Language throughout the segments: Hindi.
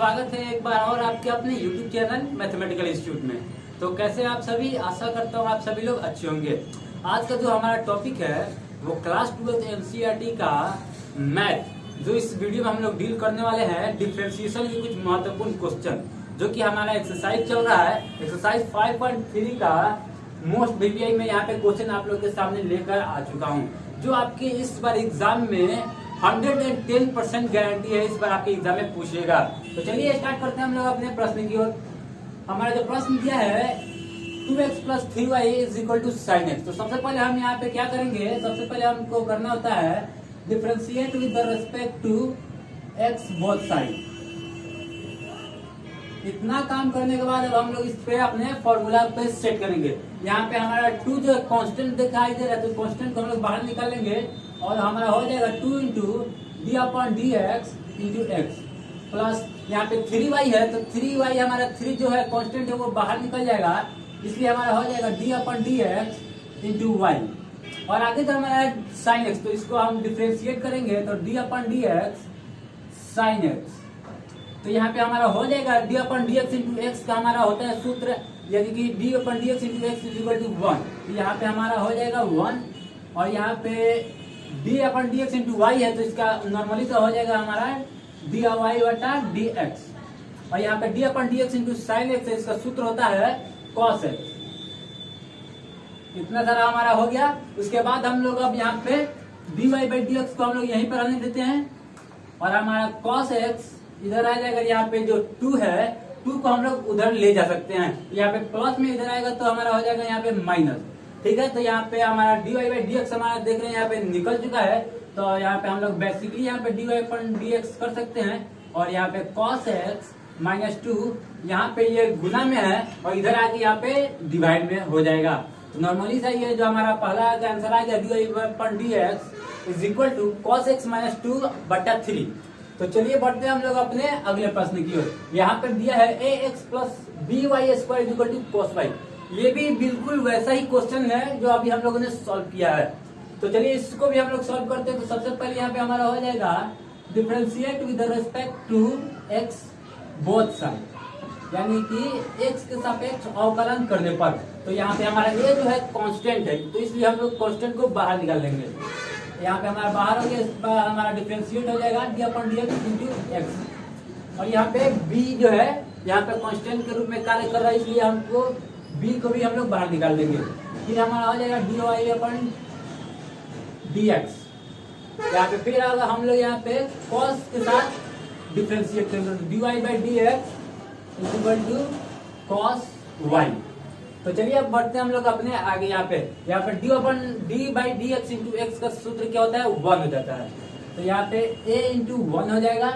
स्वागत है एक बार और आपके अपने YouTube चैनल मैथमेटिकल इंस्टीट्यूट में। तो कैसे आप सभी, आशा करता हूँ आप सभी लोग अच्छे होंगे। आज का जो हमारा टॉपिक है वो क्लास 12 एनसीईआरटी का मैथ, जो इस वीडियो में हम लोग डील करने वाले हैं डिफरेंशिएशन के कुछ महत्वपूर्ण क्वेश्चन, जो कि हमारा एक्सरसाइज चल रहा है। एक्सरसाइज 5.3 का मोस्ट वीवीआई में यहाँ पे क्वेश्चन आप लोग के सामने लेकर आ चुका हूँ, जो आपके इस बार एग्जाम में 110% गारंटी है इस बार आपके एग्जाम में पूछेगा। तो चलिए स्टार्ट करते हैं हम लोग अपने प्रश्न की ओर। हमारा जो प्रश्न दिया है 2x + 3y = sin x। तो सबसे पहले हम यहाँ पे क्या करेंगे, सबसे पहले हमको करना होता है differentiate with respect to x both side. इतना काम करने के बाद अब हम लोग इस पे अपने फॉर्मूला पे सेट करेंगे। यहाँ पे हमारा 2 जो कांस्टेंट दिखाई दे रहा है, तो कांस्टेंट को हम लोग बाहर निकालेंगे और हमारा हो जाएगा 2 × d/dx × x प्लस यहाँ पे 3y है, तो 3y हमारा 3 जो है कांस्टेंट है वो बाहर निकल जाएगा, इसलिए हमारा हो जाएगा d/dx × y। और आगे तो हमारा sin x, तो इसको हम डिफरेंशिएट करेंगे तो d/dx sin x। तो यहाँ पे हमारा हो जाएगा d/dx × x का हमारा होता है सूत्र, यानी कि d/dx × x = 1। तो यहाँ पे हमारा हो जाएगा 1 और यहाँ पे d/dx × y है, तो इसका नॉर्मली तो हो जाएगा हमारा dy/dx। और यहाँ पे d/dx × sin x है, इसका सूत्र होता है cos x। इतना सारा हमारा हो गया। उसके बाद हम लोग अब यहाँ पे dy/dx को हम लोग यहीं पर रहने देते हैं और हमारा cos x इधर आ जाएगा। यहाँ पे जो 2 है, 2 को हम लोग उधर ले जा सकते हैं, यहाँ पे प्लस में इधर आएगा तो हमारा हो जाएगा यहाँ पे माइनस। ठीक है, तो यहाँ पे हमारा dy/dx हमारा देख रहे हैं यहाँ पे निकल चुका है, तो यहाँ पे हम लोग बेसिकली यहाँ पे dy/dx कर सकते हैं। और यहाँ पे cos x - 2 यहाँ पे ये गुना में है और इधर आके यहाँ पे डिवाइड में हो जाएगा। तो नॉर्मली सही है, जो हमारा पहला आंसर आ गया dy/dx = cos x - 2/3। तो चलिए बढ़ते हैं हम लोग अपने अगले प्रश्न की ओर। यहाँ पर दिया है ax + by² = cos y। ये भी बिल्कुल वैसा ही क्वेश्चन है जो अभी हम लोगों ने सॉल्व किया है। तो चलिए इसको भी हम लोग सॉल्व करते हैं। तो सबसे पहले यहाँ पे हमारा हो जाएगा differentiate with respect to x both side, यानी कि x के सापेक्ष अवकलन करने पर। तो यहाँ पे हमारा ये जो है कांस्टेंट है, तो इसलिए हम लोग कांस्टेंट को बाहर निकाल लेंगे। यहाँ पे हमारा बाहर हो गया, हमारा डिफरेंशिएट हो जाएगा d/dx × x। और यहाँ पे b जो है यहाँ पे कांस्टेंट के रूप में कार्य कर रहा है, इसलिए हमको b को भी हम लोग बाहर निकाल देंगे। फिर हमारा हो जाएगा dy/dx। यहाँ पे फिर अगर हम लोग यहाँ पे cos के साथ डिफरेंशिएट करेंगे, dy/dx = cos y। तो चलिए अब बढ़ते हैं हम लोग अपने आगे। यहाँ पे d/dx × x का सूत्र क्या होता है, 1 हो जाता है। तो यहाँ पे a × 1 हो जाएगा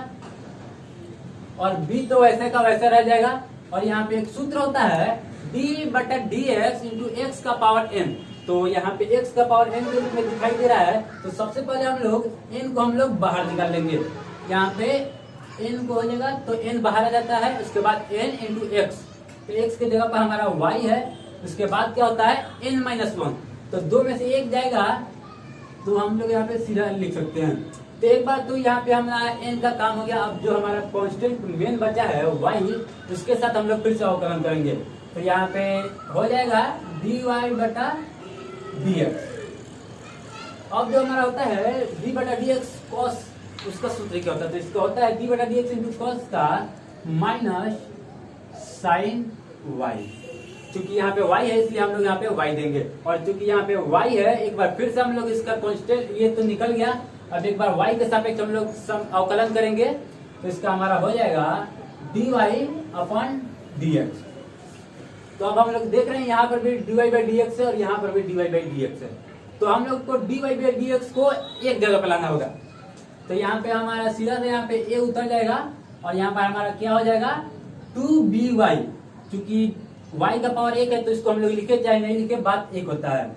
और b तो वैसे का वैसे रह जाएगा। और यहाँ पे एक सूत्र होता है d/dx × x का पावर n। तो यहाँ पे x का पावर n के रूप में दिखाई दे रहा है, तो सबसे पहले हम लोग n को हम लोग बाहर निकाल लेंगे। यहाँ पे n को हो जाएगा तो n बाहर आ जाता है, उसके बाद n × x, तो x के जगह पर हमारा y है। उसके बाद क्या होता है n - 1, तो 2 में से 1 जाएगा, तो हम लोग यहाँ पे सीधा लिख सकते हैं। तो एक बार तो यहाँ पे हमारा n का काम हो गया। अब जो हमारा कांस्टेंट मेन बचा है y, उसके साथ हम लोग फिर से अवकलन करेंगे। तो यहाँ पे हो जाएगा dy/dx। अब जो हमारा होता है d/dx cos, उसका सूत्र क्या होता है, तो इसका होता है d/dx × cos का -sin y। चूंकि यहाँ पे y है इसलिए हम लोग यहाँ पे y देंगे, और चूंकि यहाँ पे y है, एक बार फिर से हम लोग इसका कांस्टेंट ये तो निकल गया। अब एक बार y के सापेक्ष हम लोग अवकलन करेंगे, तो इसका हमारा हो जाएगा dy/dx। तो अब हम लोग देख रहे हैं यहाँ पर भी dy/dx है और यहाँ पर भी dy/dx है, तो हम लोग को dy/dx को एक जगह पे लाना होगा। तो यहाँ पे हमारा सीधा से यहाँ पे a उतर जाएगा और यहाँ पर हमारा क्या हो जाएगा 2by। चूंकि y का पावर 1 है, तो इसको हम लोग लिखे चाहे नहीं लिखे, बात एक होता है।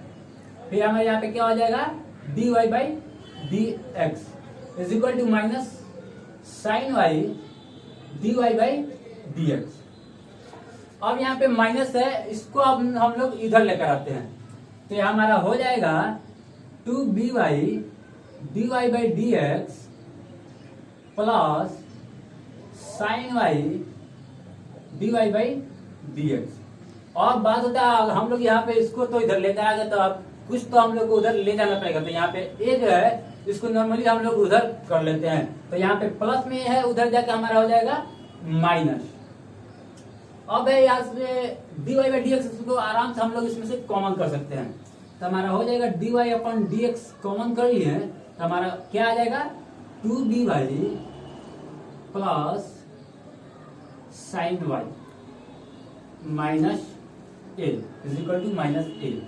फिर हमारे यहाँ पे क्या हो जाएगा dy/dx = -sin y dy/dx। अब यहाँ पे माइनस है, इसको अब हम लोग इधर लेकर आते हैं, तो ये हमारा हो जाएगा 2by dy/dx plus sine y d y by d x. और बात होता है हम लोग यहाँ पे इसको तो इधर लेकर आ गए, तो अब कुछ तो हम लोग को उधर ले जाना पड़ेगा। तो यहाँ पे ए जो है इसको नॉर्मली हम लोग उधर कर लेते हैं, तो यहाँ पे प्लस में है, उधर जाके हमारा हो जाएगा माइनस। अब है यहाँ से d y by d x को आराम से हम लोग इसमें से कॉमन कर सकते हैं, तो हमारा हो जाएगा d y upon d x common कर लिए, तो हमारा क्या आ जाएगा 2b y plus sine y minus a is equal to minus a.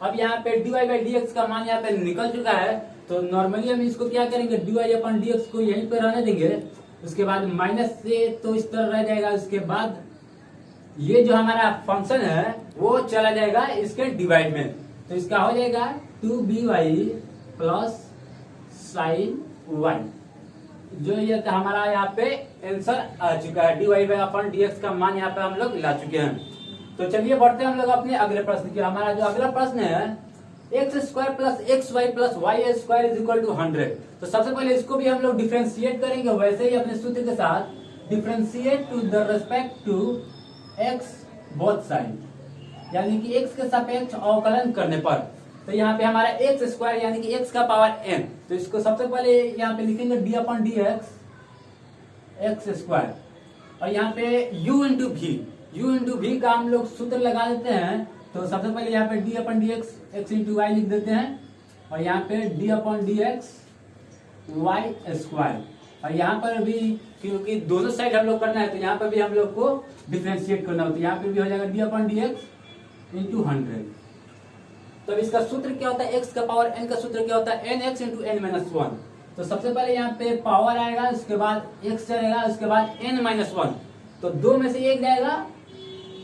अब यहाँ पे d y by d x का मान यहाँ पे निकल चुका है, तो नॉर्मली हम इसको क्या करेंगे, D y upon d x को यहीं पे रहने देंगे, उसके बाद माइनस से तो इस तरह रह जाएगा, उसके बाद ये जो हमारा फंक्शन है वो चला जाएगा इसके डिवाइड में, तो इसका हो जाएगा 2by प्लस साइन वाई, जो ये हमारा यहाँ पे आंसर आ चुका है। D y by upon d x का मान यहाँ पे हम लोग ला चुके हैं। तो चलिए बढ़ते हैं हम लोग अपने अगले प्रश्न की। हमारा जो अगला प्रश्न है x square plus x y plus y square is equal to 100। तो सबसे पहले इसको भी हम लोग डिफ्रेंशिएट करेंगे, वैसे ही अपने सूत्र के साथ differentiate to the respect to x both side, यानी कि एक्स के सापेक्ष अवकलन करने पर। तो यहाँ पे हमारा एक्स स्क्वायर यानी कि एक्स का पावर n, तो इसको सबसे पहले यहाँ पे लिखेंगे D upon d x square, और यहाँ पे u इंटू वी का हम लोग सूत्र लगा देते हैं। तो सबसे पहले यहाँ पे D upon d x into Y लिख देते हैं, और यहाँ पे D upon d x Y square, और यहाँ पर भी क्योंकि दोनों साइड हम लोग करना है, तो यहाँ पर भी हम लोग को डिफ्रेंशिएट करना होता है, यहाँ पे भी हो जाएगा d upon d x into 100। तो इसका सूत्र क्या होता है, x का पावर n का सूत्र क्या होता है, nx इंटू n माइनस 1। तो सबसे पहले यहाँ पे पावर आएगा, उसके बाद x चलेगा, उसके बाद n माइनस 1, तो दो में से एक जाएगा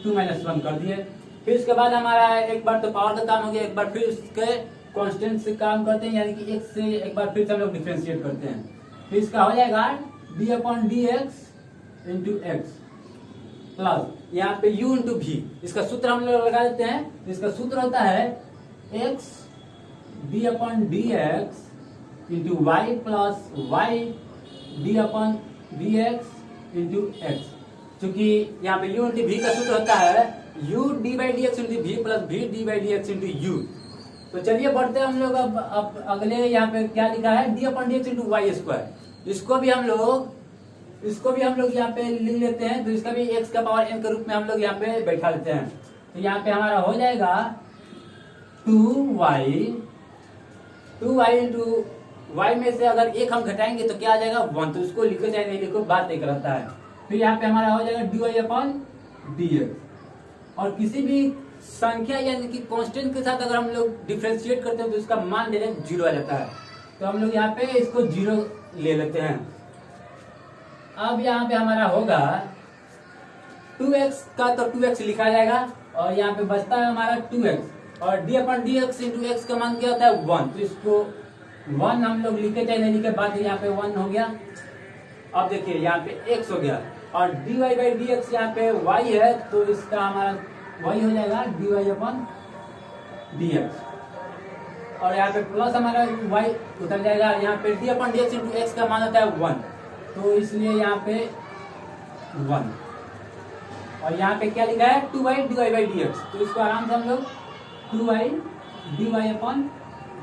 2 माइनस 1 कर दिए। फिर उसके बाद हमारा एक बार तो पावर का काम हो गया, एक बार फिर उसके कांस्टेंट से काम करते हैं, यानी कि x से एक बार फिर से हम लोग डिफ्रेंशिएट करते हैं। फिर इसका हो जाएगा d upon d x into x plus यहाँ पे u इंटू वी, इसका सूत्र हम लोग लगा देते हैं। इसका सूत्र होता है x d upon d x into y plus y d upon d x into x, चूंकि यहाँ पे u इंटू वी का सूत्र होता है u d by d x into v plus v d by d x into u. तो चलिए बढ़ते हैं हम लोग अब अगले यहाँ पे क्या लिखा है d upon d x into y square, इसको भी हम लोग यहाँ पे लिख लेते हैं। तो इसका भी x का पावर n के रूप में हम लोग यहाँ पे बैठा लेते हैं। तो यहाँ पे हमारा हो जाएगा 2y इंटू वाई में से अगर एक हम घटाएंगे तो क्या आ जाएगा 1, तो इसको लिखो चाहे नहीं लिखो बात एक रहता है। फिर यहाँ पे हमारा हो जाएगा d y upon d x, और किसी भी संख्या यानी कि कांस्टेंट के साथ अगर हम लोग डिफ्रेंशिएट करते हैं तो इसका मान डायरेक्ट 0 आ जाता है, तो हम लोग यहाँ पे इसको 0 ले लेते हैं। अब यहाँ पे हमारा होगा 2x का तो 2x लिखा जाएगा, और यहाँ पे बचता है हमारा 2x, और D upon d x into x का मान क्या होता है 1, तो इसको 1 हम लोग लिखे चाहे नहीं लिखे, बाद यहाँ पे 1 हो गया। अब देखिए यहाँ पे x हो गया, और d y by d x यहाँ पे y है, तो इसका हमारा y हो जाएगा d y upon d x, और यहाँ पे प्लस हमारा y उतर जाएगा। यहाँ पे D upon d x into x का मान होता है 1, तो इसलिए यहाँ पे 1, और यहाँ पे क्या लिखा है 2y d y by d x, तो इसको आराम से हम लोग 2y d y upon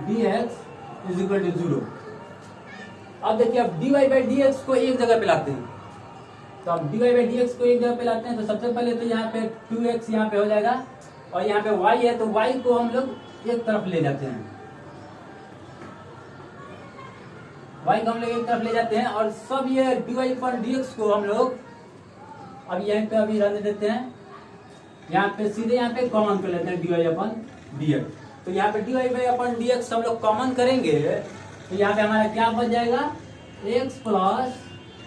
d x is equal to 0। अब देखिए अब d y by d x को एक जगह पे लाते हैं, तो अब d y by d x को एक जगह पे लाते हैं, तो सबसे पहले तो यहाँ पे 2x यहाँ पे हो जाएगा, और यहाँ पे y है, तो y को हम लोग एक तरफ ले जाते हैं, y को हम लोग एक तरफ ले जाते हैं, और सब ये D y upon d x को हम लोग अब यहीं पे अभी रहने देते हैं। यहाँ पे सीधे यहाँ पे कॉमन कर लेते हैं d y upon d x, तो यहाँ पे d y by upon d x हम लोग कॉमन करेंगे, तो यहाँ पे हमारा क्या बच जाएगा x plus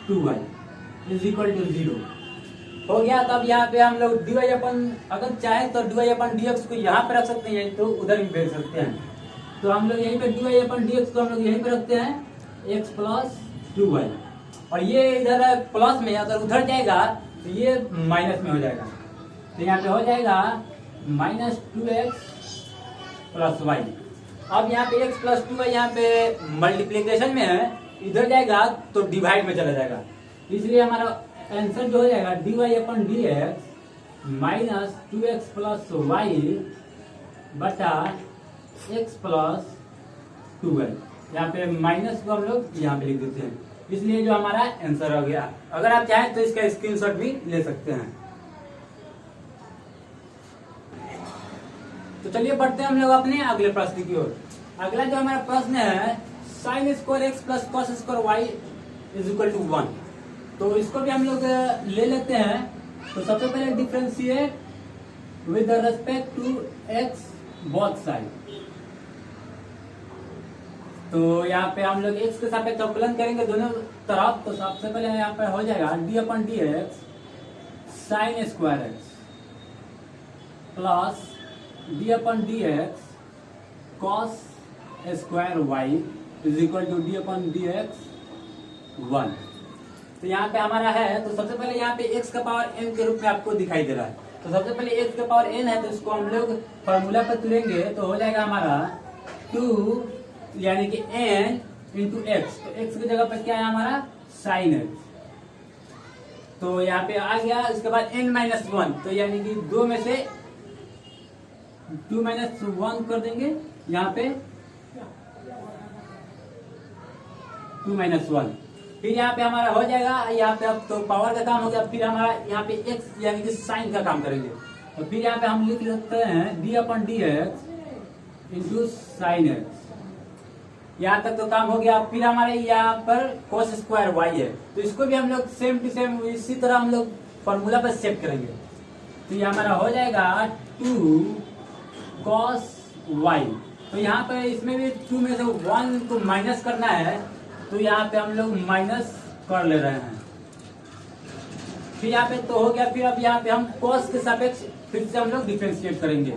2y is equal to 0 हो गया। तब यहाँ पे हम लोग डी वाई अपन अगर चाहे तो D y upon d x को यहाँ पे रख सकते हैं, तो उधर भी भेज सकते हैं। तो हम लोग यहीं पे d y upon d x को हम लोग यहीं पे रखते हैं x प्लस 2y, और ये इधर प्लस में अगर उधर जाएगा तो ये माइनस में हो जाएगा, तो यहाँ पे हो जाएगा माइनस 2x प्लस वाई। अब यहाँ पे x प्लस 2y यहाँ पे मल्टीप्लीकेशन में है, इधर जाएगा तो डिवाइड में चला जाएगा, इसलिए हमारा आंसर जो हो जाएगा dy upon dx minus 2x plus y बटा x प्लस 2y। यहाँ पे माइनस को हम लोग यहाँ पे लिख देते हैं, इसलिए जो हमारा आंसर हो गया। अगर आप चाहें तो इसका स्क्रीनशॉट भी ले सकते हैं। तो चलिए बढ़ते हैं हम लोग अपने अगले प्रश्न की ओर। अगला जो हमारा प्रश्न है sine square x plus cos square y is equal to 1। तो इसको भी हम लोग ले लेते हैं। तो सबसे पहले differentiate with respect to x both side. तो यहाँ पे हम लोग एक्स के सापेक्ष अवकलन करेंगे दोनों तरफ। तो सबसे पहले यहाँ पे हो जाएगा d upon d x sine square x plus d upon d x cos square y is equal to d upon d x 1। तो यहाँ पे हमारा है, तो सबसे पहले यहाँ पे x का पावर n के रूप में आपको दिखाई दे रहा है। तो सबसे पहले x का पावर n है, तो इसको हम लोग फॉर्मूला पर तुलेंगे तो हो जाएगा हमारा 2 यानी कि n इंटू एक्स। तो x की जगह पर क्या है हमारा साइन x। तो यहाँ पे आ गया, इसके बाद n माइनस 1, तो यानी कि 2 में से 2 माइनस 1 कर देंगे यहाँ पे 2 माइनस 1। फिर यहाँ पे हमारा हो जाएगा, यहाँ पे अब तो पावर का काम हो गया। फिर हमारा यहाँ पे x यानी कि साइन का काम करेंगे। तो फिर यहाँ पे हम लिख लेते हैं d upon d x into sine x. यहाँ तक तो काम हो गया। फिर हमारे यहाँ पर cos स्क्वायर y है, तो इसको भी हम लोग सेम टू सेम इसी तरह हम लोग फॉर्मूला पर सेट करेंगे। तो ये हमारा हो जाएगा 2 cos y। तो यहाँ पे इसमें भी 2 में से 1 को माइनस करना है, तो यहाँ पे हम लोग माइनस कर ले रहे हैं। फिर यहाँ पे तो हो गया। फिर अब यहाँ पे हम cos के सापेक्ष फिर से हम लोग डिफरेंशिएट करेंगे।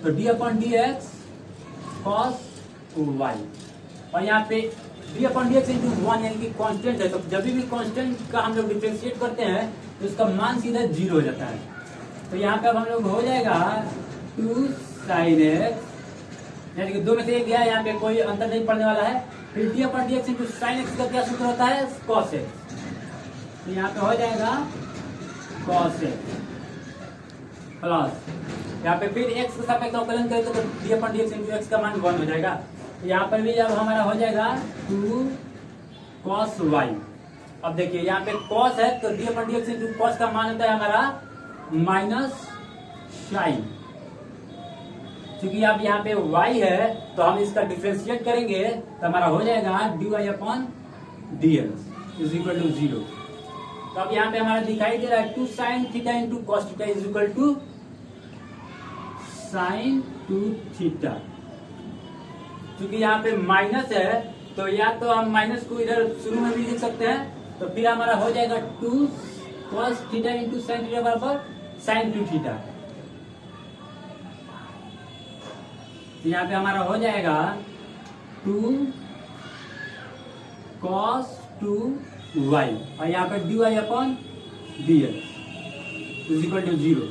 तो D upon d x cos Y, और यहाँ पे D upon d x into 1 यानी कि कांस्टेंट है। तो जब भी कांस्टेंट का हम लोग डिफरेंशिएट करते हैं तो उसका मान सीधा 0 हो जाता है। तो यहाँ पे अब हम लोग हो जाएगा 2 साइन एक्स यानी कि 2 में से 1 गया, यहाँ पे कोई अंतर नहीं पड़ने वाला है। फिर d upon d x into sine x का क्या सूत्र होता है कॉस एक्स। तो यहाँ पे हो जाएगा कॉस एक्स प्लस यहाँ पे फिर एक्स के सापेक्ष अवकलन करेंगे तो D upon d x into x का मान 1 हो जाएगा। तो यहाँ पर भी जब हमारा हो जाएगा 2 कॉस वाई। अब देखिए यहाँ पे कॉस है, तो D upon d x into cos का मान होता है हमारा माइनस साइन। क्योंकि अब यहाँ पे y है तो हम इसका डिफरेंशिएट करेंगे तो हमारा हो जाएगा dy upon dx is equal to 0। तो अब यहाँ पे हमारा दिखाई दे रहा है 2 sine theta into cos theta is equal to sine 2 theta. क्योंकि यहाँ पे माइनस है तो या तो हम माइनस को इधर शुरू में भी लिख सकते हैं। तो फिर हमारा हो जाएगा 2 cos theta into sine theta बराबर साइन 2 थीटा। तो यहाँ पे हमारा हो जाएगा 2 cos 2y और यहाँ पे dy upon dx is equal to 0।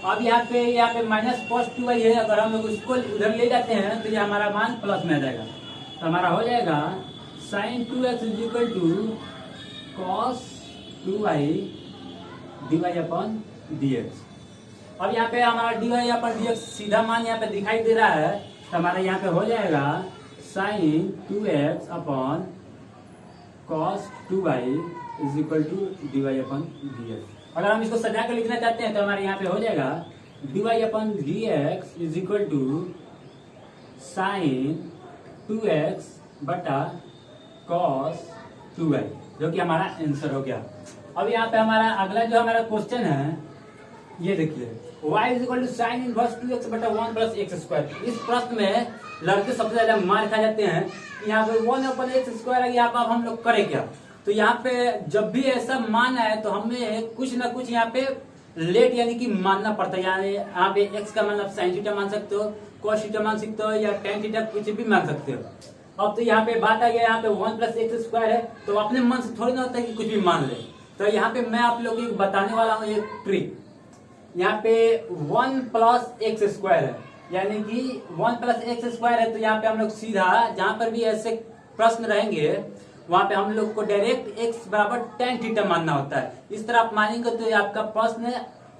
अब यहाँ पे माइनस cos 2y है, अगर हम लोग उसको उधर ले जाते हैं तो ये हमारा मान प्लस में आ जाएगा। तो हमारा हो जाएगा sine 2x is equal to cos 2y dy upon dx। अब यहाँ पे हमारा dy अपन dx सीधा मान यहाँ पे दिखाई दे रहा है। तो हमारा यहाँ पे हो जाएगा sine 2x upon cos 2y is equal to dy upon dx। अगर हम इसको सजा कर लिखना चाहते हैं तो हमारे यहाँ पे हो जाएगा dy upon dx is equal to sine 2x बटा cos 2y, जो कि हमारा आंसर हो गया। अब यहाँ पे हमारा अगला जो हमारा क्वेश्चन है ये देखिए y is equal to sine inverse 2x बटा 1 प्लस एक्स स्क्वायर। इस प्रश्न में लड़के सबसे ज्यादा मार खा जाते हैं। यहाँ पे 1 अपन एक्स स्क्वायर है, यहाँ पर हम लोग करें क्या। तो यहाँ पे जब भी ऐसा मान आए तो हमें कुछ ना कुछ यहाँ पे लेट यानी कि मानना पड़ता है। यहाँ पे x का मान आप साइन थीटा मान सकते हो, cos थीटा मान सकते हो या tan थीटा कुछ भी मान सकते हो। अब तो यहाँ पे बात आ गया, यहाँ पे 1 प्लस एक्स स्क्वायर है तो अपने मन से थोड़ी ना होता है कि कुछ भी मान ले। तो यहाँ पे मैं आप लोगों को बताने वाला हूँ एक ट्रिक। यहाँ पे 1 प्लस एक्स स्क्वायर है यानी कि 1 प्लस एक्स स्क्वायर है, तो यहाँ पे हम लोग सीधा जहां पर भी ऐसे प्रश्न रहेंगे वहां पे हम लोग को डायरेक्ट x बराबर tan थीटा मानना होता है। इस तरह आप मानेंगे तो आपका प्रश्न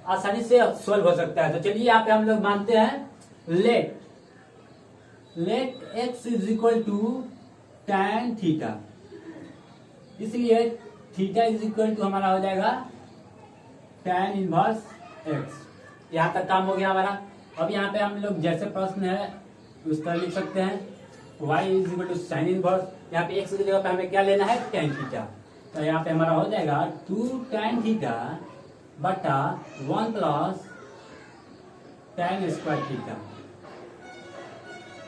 आसानी से सॉल्व हो सकता है। तो चलिए यहाँ पे हम लोग मानते हैं let x is equal to tan theta, इसलिए थीटा इज इक्वल टू हमारा हो जाएगा tan इनवर्स x। यहाँ तक काम हो गया हमारा। अब यहाँ पे हम लोग जैसे प्रश्न है उस तरह लिख सकते हैं y is equal to sine inverse, यहाँ पे x की जगह पे हमें क्या लेना है tan थीटा। तो यहाँ पे हमारा हो जाएगा 2 tan थीटा बटा 1 प्लस tan स्क्वायर थीटा।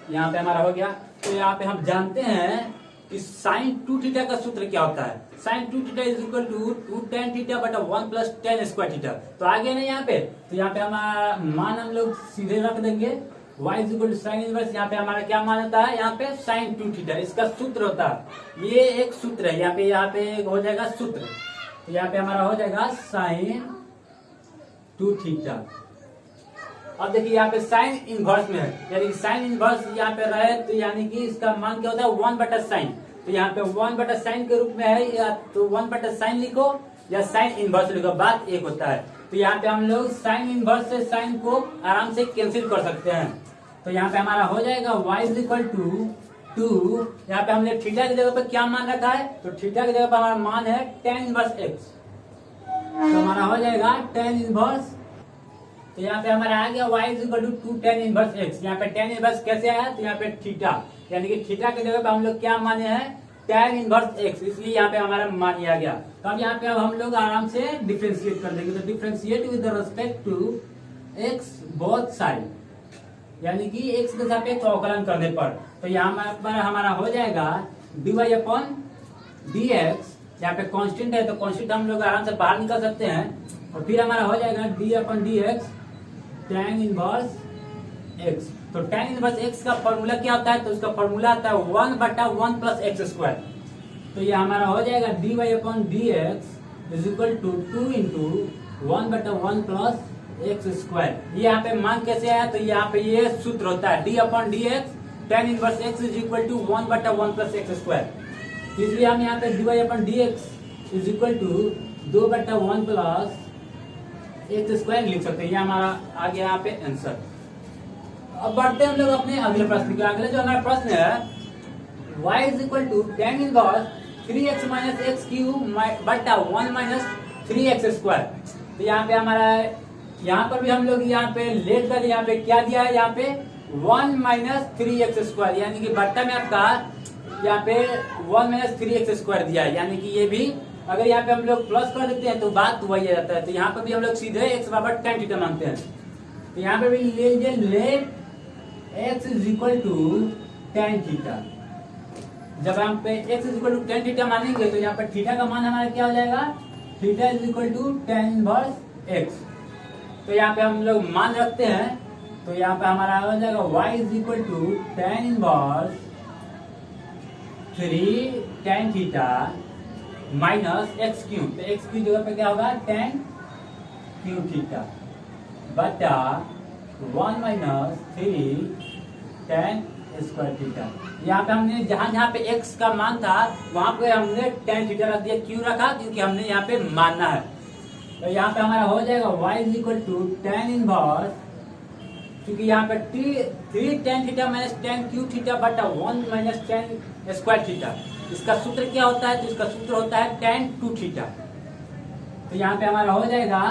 यहाँ पे हमारा हो गया। तो यहाँ पे हम जानते हैं कि साइन 2 थीटा का सूत्र क्या होता है। Sine 2 theta is equal to 2 tan theta बटा 1 प्लस tan स्क्वायर थीटा। तो आगे ना यहाँ पे, तो यहाँ पे हमारा मान हम लोग सीधे रख देंगे y is equal to sine inverse. यहाँ पे हमारा क्या मान होता है, यहाँ पे साइन 2 थीटा इसका सूत्र होता है। ये एक सूत्र है, यहाँ पे हो जाएगा सूत्र। तो यहाँ पे हमारा हो जाएगा साइन 2 थीटा। अब देखिए यहाँ पे साइन इनवर्स में है, यानी कि साइन इनवर्स यहाँ पे रहे तो यानी कि इसका मान क्या होता है 1 बटा साइन। तो यहाँ पे 1 बटा साइन के रूप में है, या तो 1 बटा साइन लिखो या साइन इनवर्स लिखो, बात एक होता है। तो यहाँ पे हम लोग साइन इनवर्स से साइन को आराम से कैंसिल कर सकते हैं। तो यहाँ पे हमारा हो जाएगा y इज इक्वल टू 2, यहाँ पे हमने थीटा की जगह पे क्या मान रखा है, तो थीटा की जगह पे हमारा मान है tan इनवर्स x। तो हमारा हो जाएगा tan इनवर्स, तो यहाँ पे हमारा आ गया y is equal to 2 tan inverse x। यहाँ पे tan इनवर्स कैसे आया, तो यहाँ पे थीटा, यानी कि थीटा की जगह पे हम लोग क्या माने हैं tan इनवर्स x, इसलिए यहाँ पे हमारा मान आ गया। तो अब यहाँ पे अब हम लोग आराम से डिफ्रेंशिएट कर देंगे। तो differentiate with respect to x both side, यानी कि x के सापेक्ष अवकलन करने पर। तो यहाँ पर हमारा हो जाएगा dy अपॉन dx, यहाँ पे कांस्टेंट है तो कांस्टेंट हम लोग आराम से बाहर निकाल सकते हैं। और फिर हमारा हो जाएगा d upon dx tan inverse x। तो tan इनवर्स x का फॉर्मूला क्या होता है, तो उसका फॉर्मूला आता है 1 बटा 1 प्लस एक्स स्क्वायर। तो ये हमारा हो जाएगा dy upon dx is equal to 2 into 1 बटा 1 प्लस एक्स स्क्वायर। ये यहाँ पे मान कैसे आया, तो यहाँ पे ये सूत्र होता है d upon dx tan inverse x is equal to 1 बटा 1 प्लस एक्स स्क्वायर। इसलिए हम यहाँ पे dy upon dx is equal to 2 बटा 1 प्लस एक्स स्क्वायर लिख सकते हैं। ये हमारा आ गया यहाँ पे आंसर। अब बढ़ते हैं हम लोग अपने अगले प्रश्न के। अगले जो हमारा प्रश्न है y is equal to tan inverse 3x minus x cube बटा 1 माइनस 3x स्क्वायर। तो यहाँ पे हमारा, यहाँ पर भी हम लोग यहाँ पे लेट कर यहाँ पे क्या दिया है, यहाँ पे 1 माइनस 3x स्क्वायर, यानी कि बट्टा में आपका यहाँ पे 1 माइनस 3x स्क्वायर दिया है। यानी कि ये भी अगर यहाँ पे हम लोग प्लस कर देते हैं तो बात वही आ जाता है। तो यहाँ पर भी हम लोग सीधे x बराबर tan थीटा मानते हैं। तो यहाँ पे भी ले लीजिए let x is equal to tan theta. जब हम पे x is equal to tan theta मानेंगे तो यहाँ पे थीटा का मान हमारा क्या हो जाएगा, theta is equal to tan inverse x। तो यहाँ पे हम लोग मान रखते हैं, तो यहाँ पे हमारा हो जाएगा y is equal to tan inverse 3 tan theta minus x cube. तो एक्स की जगह पे क्या होगा tan क्यूब थीटा बटा 1 माइनस 3 tan स्क्वायर थीटा। यहाँ पे हमने जहां जहां पे x का मान था वहां पे हमने tan थीटा रख दिया। क्यों रखा, क्योंकि हमने यहाँ पे मानना है। तो यहाँ पे हमारा हो जाएगा y is equal to tan inverse, क्योंकि यहाँ पे 3 tan theta minus tan cube theta बटा 1 माइनस tan स्क्वायर थीटा। इसका सूत्र क्या होता है, तो इसका सूत्र होता है tan 2 थीटा। तो यहाँ पे हमारा हो जाएगा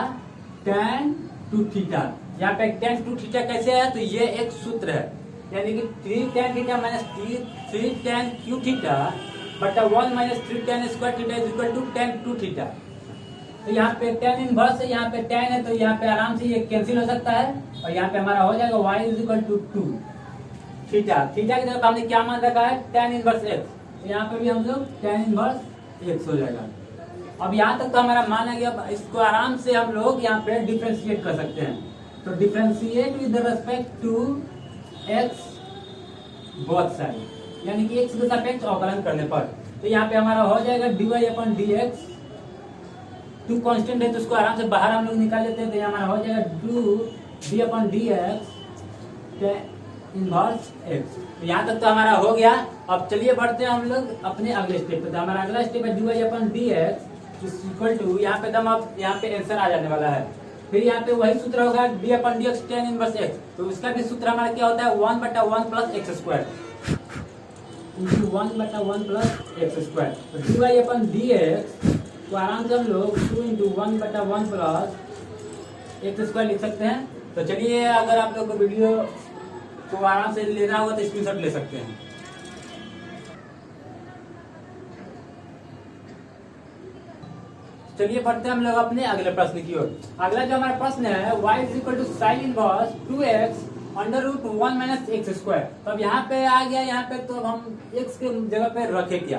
tan 2 थीटा। यहाँ पे tan 2 थीटा कैसे है, तो ये एक सूत्र है, यानी कि 3 tan theta minus 3 tan cube theta बटा 1 minus 3 tan square theta is equal to tan 2 theta. तो यहाँ पे tan इनवर्स है, यहाँ पे tan है, तो यहाँ पे आराम से ये कैंसिल हो सकता है। और यहाँ पे हमारा हो जाएगा y is equal to 2 theta. Theta की जगह हमने क्या मान रखा है, tan इनवर्स x। तो यहाँ पे भी हम लोग tan इनवर्स x हो जाएगा। अब यहाँ तक तो हमारा मान आ गया। इसको आराम से हम लोग यहाँ पे डिफ्रेंशिएट कर सकते हैं। तो differentiate with respect to x both side, यानी कि x के सापेक्ष अवकलन करने पर। तो यहाँ पे हमारा हो जाएगा dy अपॉन dx। 2 कांस्टेंट है तो उसको आराम से बाहर हम लोग निकाल लेते हैं। तो यहाँ हमारा हो जाएगा 2 d upon dx inverse x. तो यहाँ तक तो हमारा हो गया। अब चलिए बढ़ते हैं हम लोग अपने अगले स्टेप पे। तो हमारा अगला स्टेप है dy upon dx equal to, यहाँ पे एकदम अब यहाँ पे आंसर आ जाने वाला है। फिर यहाँ पे वही सूत्र होगा d upon d x tan inverse x. तो उसका भी सूत्र हमारा क्या होता है 1/1 plus x square into 1/1 plus x square. तो dy अपन डी एक्स तो आराम से हम लोग 2 इंटू 1/1 प्लस एक्स स्क्वायर लिख सकते हैं। तो चलिए, अगर आप लोग को वीडियो को आराम से लेना होगा तो स्क्रीनशॉट ले सकते हैं। चलिए बढ़ते हैं हम लोग अपने अगले प्रश्न की ओर। अगला जो हमारा प्रश्न है y is equal to sine inverse 2x under root 1 minus x square. तो अब यहाँ पे आ गया, यहाँ पे तो अब हम x के जगह पे रखे क्या,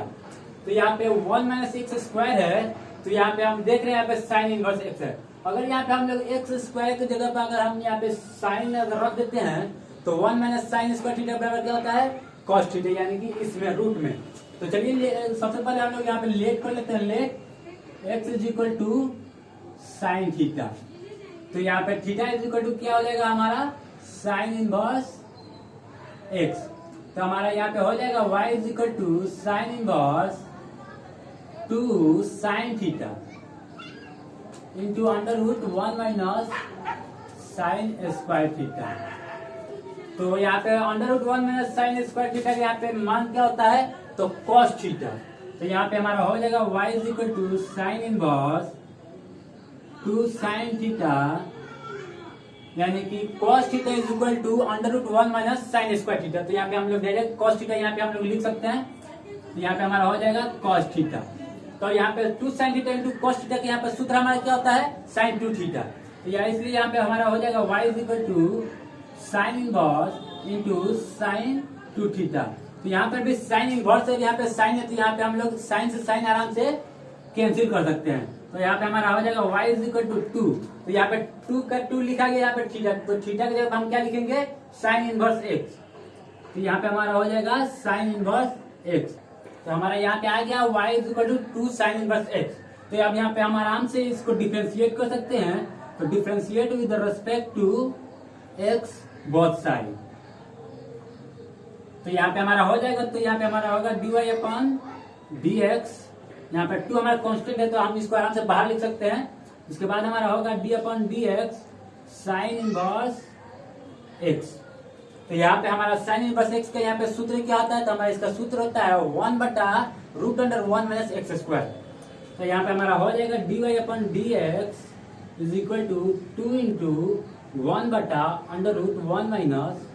तो यहाँ पे 1 माइनस एक्स स्क्वायर है। तो यहाँ पे हम देख रहे हैं यहाँ पे साइन इनवर्स x है। अगर यहाँ पे हम लोग एक्स स्क्वायर की जगह पे अगर हम यहाँ पे साइन अगर रख देते हैं तो 1 माइनस साइन स्क्वायर थीटा बराबर क्या होता है कॉस थीटा, यानी कि इसमें रूट में। तो चलिए सबसे पहले हम लोग यहाँ पे लेट कर लेते हैं। Let x is equal to sine theta. तो यहाँ पे थीटा इज इक्वल टू क्या हो जाएगा हमारा साइन इनवर्स x। तो हमारा यहाँ पे हो जाएगा y is equal to sine inverse 2 sine theta into under root 1 minus sine square theta. तो यहाँ पे under root 1 minus sine square theta यहाँ पे मान क्या होता है तो कॉस थीटा। तो यहाँ पे हमारा हो जाएगा y is equal to sine inverse 2 sine theta यानी कि cos theta is equal to under root 1 minus sine square theta. तो यहाँ पे हम लोग डायरेक्ट cos थीटा यहाँ पे हम लोग लिख सकते हैं। तो यहाँ पे हमारा हो जाएगा cos थीटा। तो यहाँ पे 2 sine theta into cos theta के यहाँ पे सूत्र हमारा क्या होता है साइन 2 थीटा। तो इसलिए यहाँ पे हमारा हो जाएगा y is equal to sine inverse into sine 2 theta. तो यहाँ पर भी साइन इनवर्स है, यहाँ पे साइन है, तो यहाँ पे हम लोग साइन से साइन आराम से कैंसिल कर सकते हैं। तो यहाँ पे हमारा हो जाएगा y इज इक्वल टू 2। तो यहाँ पे 2 का 2 लिखा गया यहाँ पे थीटा। तो थीटा की जगह हम क्या लिखेंगे साइन इनवर्स x। तो यहाँ पे हमारा हो जाएगा साइन इनवर्स x। तो हमारा यहाँ पे आ गया y is equal to 2 sine inverse x। तो अब यहाँ पे हम आराम से इसको डिफ्रेंशिएट कर सकते हैं। तो differentiate with respect to x both side. तो यहाँ पे हमारा हो जाएगा, तो यहाँ पे हमारा होगा dy अपन dx। यहाँ पे 2 हमारा कांस्टेंट है तो हम इसको आराम से बाहर लिख सकते हैं। इसके बाद हमारा होगा d अपन dx साइन इनवर्स x। तो यहाँ पे हमारा साइन इनवर्स x का यहाँ पे सूत्र क्या होता है, तो हमारा इसका सूत्र होता है 1/रूट अंडर 1 माइनस एक्स स्क्वायर। तो यहाँ पे हमारा हो जाएगा dy upon dx is equal to 2 into 1/रूट 1 माइनस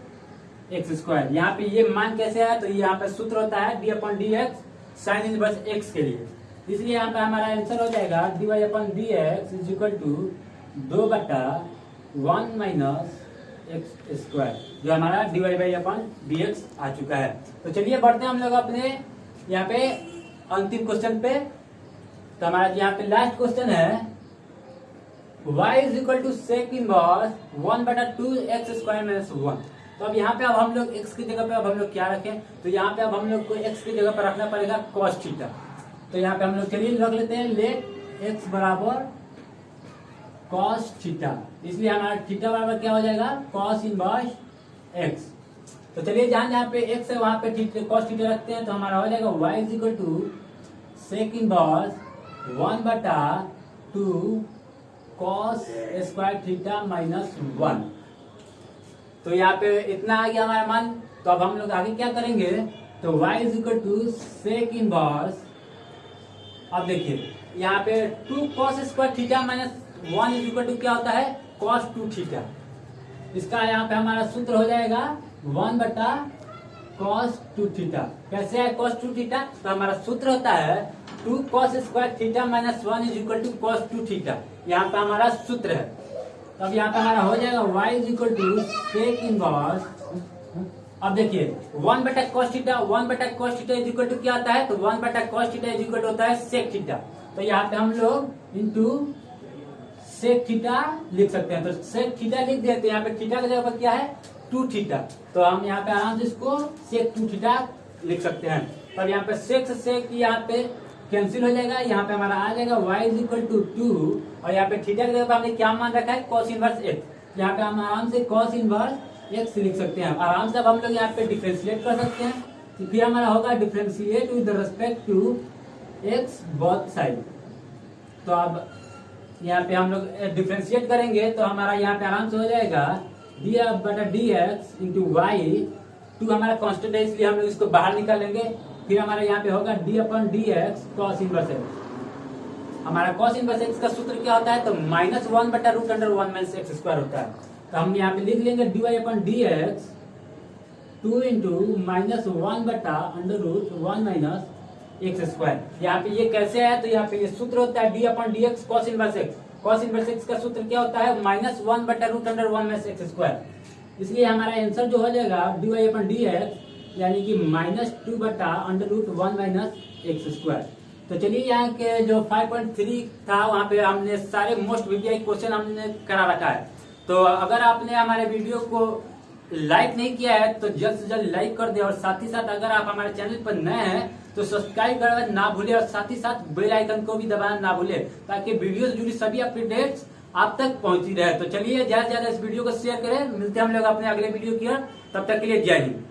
एक्स स्क्वायर। यहाँ पे ये मान कैसे है, तो यहाँ पे सूत्र होता है d upon d x sine inverse x के लिए। इसलिए यहाँ पे हमारा आंसर हो जाएगा d y upon d x is equal to 2/1 minus x square, जो हमारा d y by upon d x आ चुका है। तो चलिए बढ़ते हैं हम लोग अपने यहाँ पे अंतिम क्वेश्चन पे। तो हमारा यहाँ पे लास्ट क्वेश्चन है y is equal to sec inverse 1/2 x square minus 1। तो अब यहाँ पे अब हम लोग x की जगह पे अब हम लोग क्या रखें, तो यहाँ पे अब हम लोग को x की जगह पर रखना पड़ेगा cos थीटा। तो यहाँ पे हम लोग चलिए रख लेते हैं लेट x बराबर cos थीटा। इसलिए हमारा थीटा बराबर क्या हो जाएगा cos इनवर्स x। तो चलिए जहाँ पे x है वहां पे cos थीटा रखते हैं। तो हमारा हो जाएगा y is equal to sec inverse 1/2 cos square theta minus 1। तो यहाँ पे इतना आ गया हमारा मान। तो अब हम लोग आगे क्या करेंगे, तो y is equal to sec inverse, अब देखिए यहाँ पे 2 cos square theta minus 1 is equal to क्या होता है cos 2 थीटा। इसका यहाँ पे हमारा सूत्र हो जाएगा 1/cos 2 थीटा। कैसे है cos 2 थीटा, तो हमारा सूत्र होता है 2 cos square theta minus 1 is equal to cos 2 theta. यहाँ पे हमारा सूत्र है। तो अब यहाँ पे हमारा हो जाएगा y is equal to sec inverse, अब देखिए 1/cos theta 1/cos theta is equal to क्या आता है, तो 1/cos थीटा इज इक्वल होता है सेक थीटा। तो यहाँ पे हम लोग इंटू सेक थीटा लिख सकते हैं। तो सेक थीटा लिख देते हैं। यहाँ पे थीटा की जगह पर क्या है 2 थीटा। तो हम यहाँ पे आराम से इसको सेक 2 थीटा लिख सकते हैं। तब यहाँ पे सेक से सेक यहाँ पे कैंसिल हो जाएगा। यहाँ पे हमारा आ जाएगा y इज इक्वल टू 2 और यहाँ पे थीटा की जगह पे हमने क्या मान रखा है cos इनवर्स x। यहाँ पे हम आराम से cos इनवर्स एक्स लिख सकते हैं आराम से। अब हम लोग यहाँ पे डिफ्रेंशिएट कर सकते हैं, तो फिर हमारा होगा differentiate with respect to x both side. तो अब यहाँ पे हम लोग डिफ्रेंशिएट करेंगे तो हमारा यहाँ पे आराम से हो जाएगा डी बटा d x into y. Two हमारा कांस्टेंट है इसलिए हम लोग इसको बाहर निकालेंगे। फिर हमारा यहाँ पे होगा d upon d x cos inverse x. हमारा कॉस इनवर्स एक्स का सूत्र क्या होता है, तो -1 बटा root under 1 minus x square होता है। तो हम यहाँ पे लिख लेंगे d y upon d x 2 into -1 बटा under root 1 minus x square. यहाँ पे ये कैसे है, तो यहाँ पे ये सूत्र होता है d upon d x cos inverse x. Cos inverse x का सूत्र क्या होता है, -1 बटा root under 1 minus x square. इसलिए हमारा आंसर जो हो जाएगा d y upon d x यानी कि -2 बटा under root 1 minus x square. तो चलिए यहाँ के जो 5.3 था वहाँ पे हमने सारे मोस्ट वीवीआई क्वेश्चन हमने करा रखा है। तो अगर आपने हमारे वीडियो को लाइक नहीं किया है तो जल्द से जल्द लाइक कर दे, और साथ ही साथ अगर आप हमारे चैनल पर नए हैं तो सब्सक्राइब करना ना भूले, और साथ ही साथ बेल आइकन को भी दबाना ना भूले, ताकि वीडियो से जुड़ी सभी अपडेट्स आप तक पहुंची रहे। तो चलिए ज्यादा से ज्यादा इस वीडियो को शेयर करें। मिलते हैं हम लोग अपने अगले वीडियो की ओर, तब तक के लिए जय हिंद।